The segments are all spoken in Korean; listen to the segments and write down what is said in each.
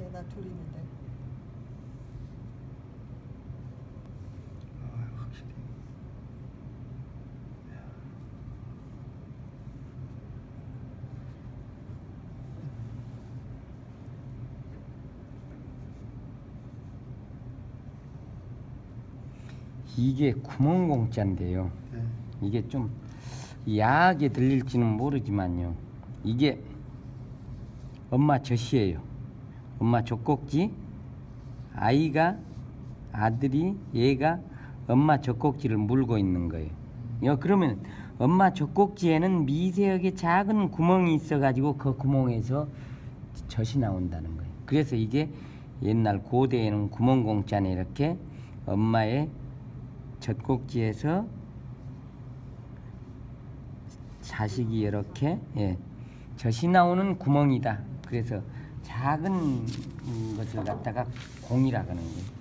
네, 나 둘인데. 확실히. 이게 구멍공짜인데요. 네. 이게 좀 야하게 들릴지는 모르지만요. 이게 엄마 젖이에요. 엄마 젖꼭지. 아들이 얘가 엄마 젖꼭지를 물고 있는 거예요. 그러면 엄마 젖꼭지에는 미세하게 작은 구멍이 있어가지고 그 구멍에서 젖이 나온다는 거예요. 그래서 이게 옛날 고대에는 구멍공짜네 이렇게 엄마의 젖꼭지에서 자식이 이렇게 젖이 나오는 구멍이다. 그래서 작은 것을 갖다가 공이라고 하는 거예요.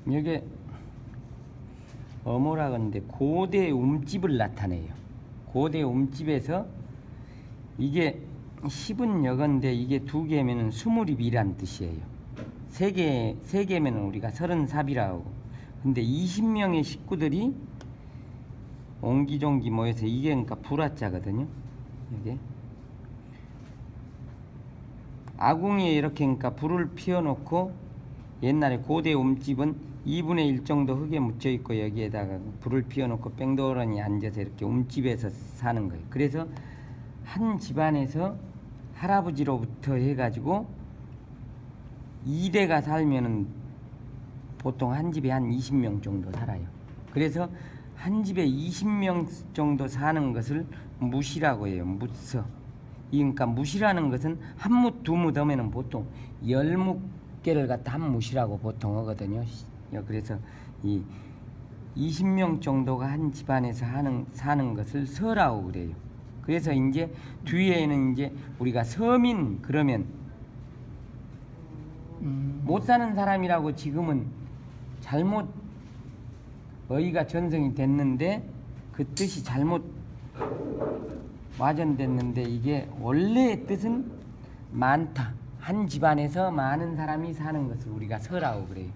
이게 어모라 그러는데 고대 움집을 나타내요. 고대 움집에서 이게 10은 여건데 이게 2개면 20입이란 뜻이에요. 3개면 우리가 34이라고 하고. 근데 20명의 식구들이 옹기종기 모여서 이게 그러니까 불화자거든요. 이게 아궁이에 이렇게 그러니까 불을 피워놓고 옛날에 고대 움집은 2분의 1 정도 흙에 묻혀 있고 여기에다가 불을 피워놓고 뺑도러니 앉아서 이렇게 움집에서 사는 거예요. 그래서 한 집안에서 할아버지로부터 해가지고 2대가 살면은 보통 한 집에 한 20명 정도 살아요. 그래서 한 집에 20명 정도 사는 것을 무시라고 해요. 무서. 그러니까 무시라는 것은 한 묵, 2묵 하면은 보통 10묵개를 갖다 한 무시라고 보통 하거든요. 그래서 이 20명 정도가 한 집안에서 사는 것을 서라고 그래요. 그래서 이제 뒤에는 이제 우리가 서민 그러면 못 사는 사람이라고 지금은 잘못 어휘가 전성이 됐는데 그 뜻이 잘못 와전됐는데 이게 원래의 뜻은 많다. 한 집안에서 많은 사람이 사는 것을 우리가 서라고 그래요.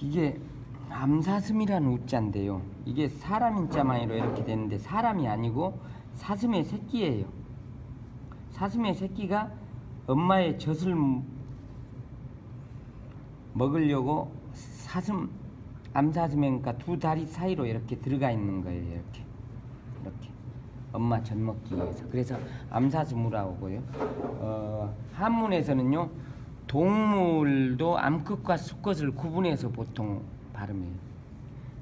이게 암사슴이라는 우자인데요. 이게 사람 인자만으로 이렇게 되는데 사람이 아니고 사슴의 새끼예요. 사슴의 새끼가 엄마의 젖을 먹으려고 암사슴이니까 2 다리 사이로 이렇게 들어가 있는 거예요. 이렇게 엄마 젖 먹기 위해서. 그래서 암사슴이라고 하고요. 한문에서는요. 동물도 암컷과 수컷을 구분해서 보통 발음해요.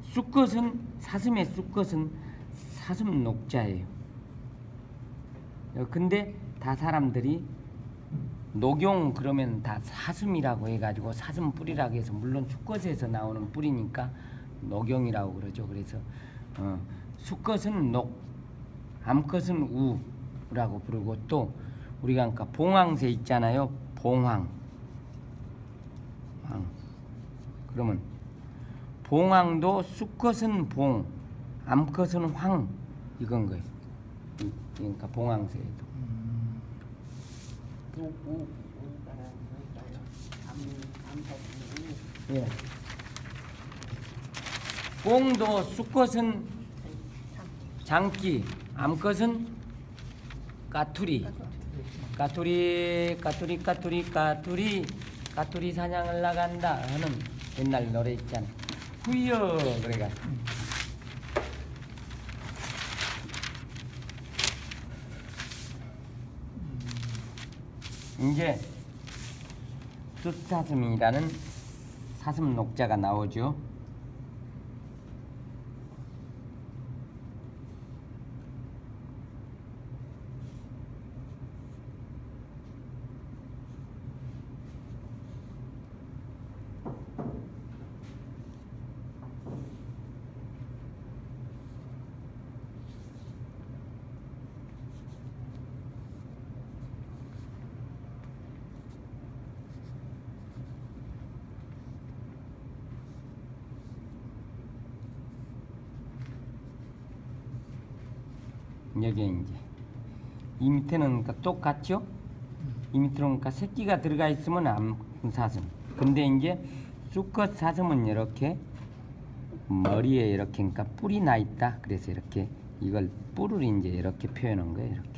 수컷은 사슴의 수컷은 사슴 녹자예요. 근데 다 사람들이 녹용 그러면 다 사슴이라고 해가지고 사슴 뿌리라고 해서 물론 수컷에서 나오는 뿌리니까 녹용이라고 그러죠. 그래서 수컷은 녹, 암컷은 우라고 부르고 또 우리가 그러니까 봉황새 있잖아요. 봉황. 그러면 봉황도 수컷은 봉, 암컷은 황 이건 거예요. 그러니까 봉황새도. 예. 꽁도 수컷은 장기, 암컷은 까투리. 까투리 사냥을 나간다 하는 옛날 노래 있잖아. 후여 그래가. 이제 숫사슴이라는 사슴 녹자가 나오죠. 여기 이제 이 밑에는 그러니까 똑같죠? 이 밑으로는 그러니까 새끼가 들어가 있으면 암사슴. 근데 이제 수컷 사슴은 이렇게 머리에 이렇게 그러니까 뿔이 나 있다. 그래서 이렇게 이걸 뿔을 이제 이렇게 표현한 거예요. 이렇게.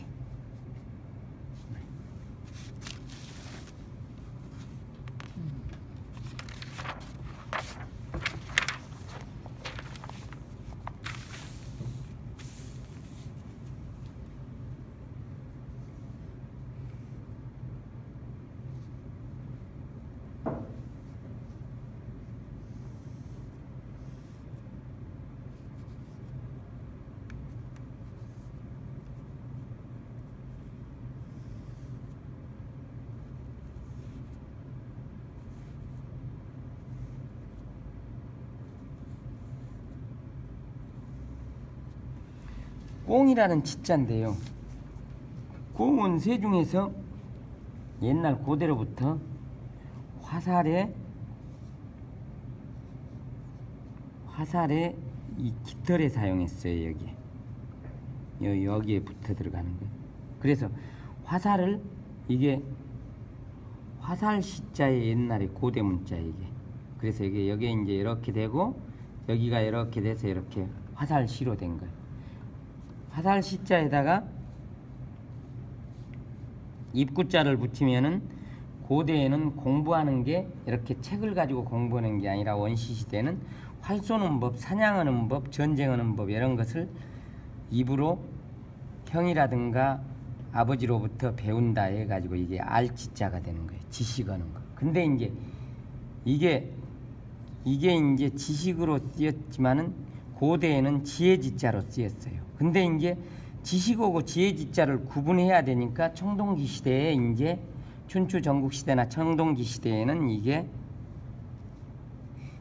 꽁이라는 지자인데요. 꽁은 새 중에서 옛날 고대로부터 화살에 이 깃털에 사용했어요. 여기에 붙어 들어가는 거예요. 그래서 화살을 이게 화살 시자에 옛날에 고대 문자예요. 이게. 그래서 이게 여기에 이제 이렇게 되고 여기가 이렇게 돼서 이렇게 화살시로 된 거예요. 화살 시자에다가 입구자를 붙이면은 고대에는 공부하는 게 이렇게 책을 가지고 공부하는 게 아니라 원시 시대는 활 쏘는 법, 사냥하는 법, 전쟁하는 법 이런 것을 입으로 형이라든가 아버지로부터 배운다 해가지고 이게 알지자가 되는 거예요. 지식하는 거. 근데 이제 이게 이제 지식으로 쓰였지만은 고대에는 지혜지자로 쓰였어요. 근데 이제 지식하고 지혜지자를 구분해야 되니까 청동기 시대에 이제 춘추 전국시대나 청동기 시대에는 이게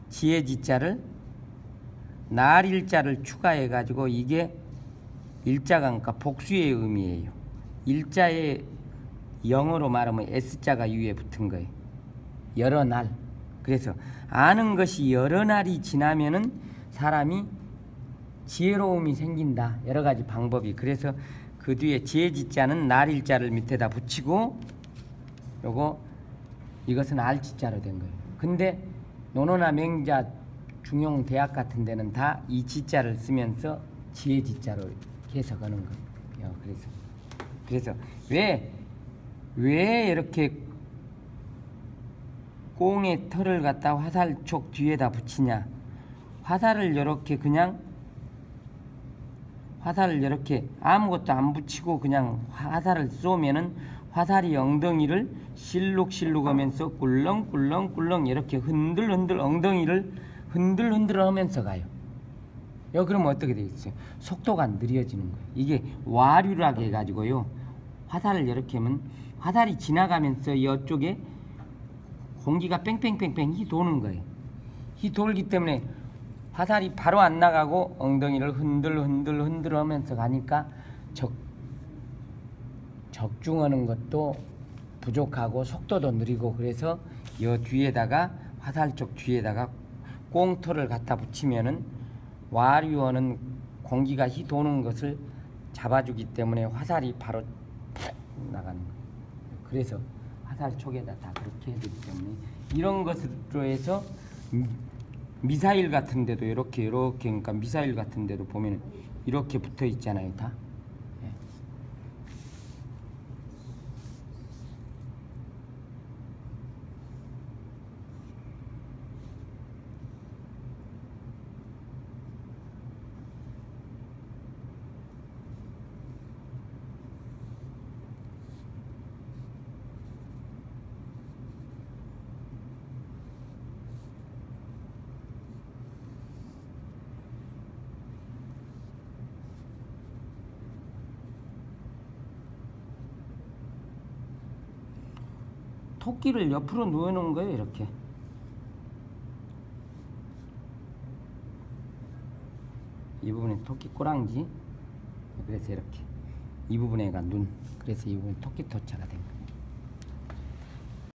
지혜지자를 날일자를 추가해 가지고 이게 일자가 그러니까 복수의 의미예요. 일자에 영어로 말하면 S자가 위에 붙은 거예요. 여러 날. 그래서 아는 것이 여러 날이 지나면은 사람이 지혜로움이 생긴다. 여러 가지 방법이. 그래서 그 뒤에 지혜지자는 날일자를 밑에다 붙이고 이것은 알지자로 된 거예요. 근데 논어나 맹자 중용 대학 같은 데는 다 이 지자를 쓰면서 지혜지자로 해석하는 거예요. 그래서 왜 이렇게 꽁의 털을 갖다 화살촉 뒤에다 붙이냐? 화살을 이렇게 아무것도 안 붙이고 그냥 화살을 쏘면은 화살이 엉덩이를 실룩실룩 하면서 꿀렁꿀렁꿀렁 이렇게 흔들흔들 엉덩이를 흔들흔들 하면서 가요. 그러면 어떻게 되겠어요? 속도가 느려지는 거예요. 이게 와류라고 해가지고요. 화살을 이렇게 하면 화살이 지나가면서 이쪽에 공기가 뺑뺑뺑뺑 히 도는 거예요. 히 돌기 때문에 화살이 바로 안 나가고 엉덩이를 흔들 하면서 가니까 적중하는 것도 부족하고 속도도 느리고 그래서 이 뒤에다가 화살 쪽 뒤에다가 꽁털을 갖다 붙이면은 와류어는 공기가 히 도는 것을 잡아주기 때문에 화살이 바로 나가는 거예요. 그래서 화살 촉에다 다 그렇게 해야 되기 때문에 이런 것으로 해서 미사일 같은 데도 이렇게 그러니까 미사일 같은 데도 보면 이렇게 붙어 있잖아요, 다. 예. 토끼를 옆으로 누워 놓은 거예요, 이렇게. 이 부분에 토끼 꼬랑지, 그래서 이렇게 이 부분에가 눈, 그래서 이 부분 토끼 토자가 된 거예요.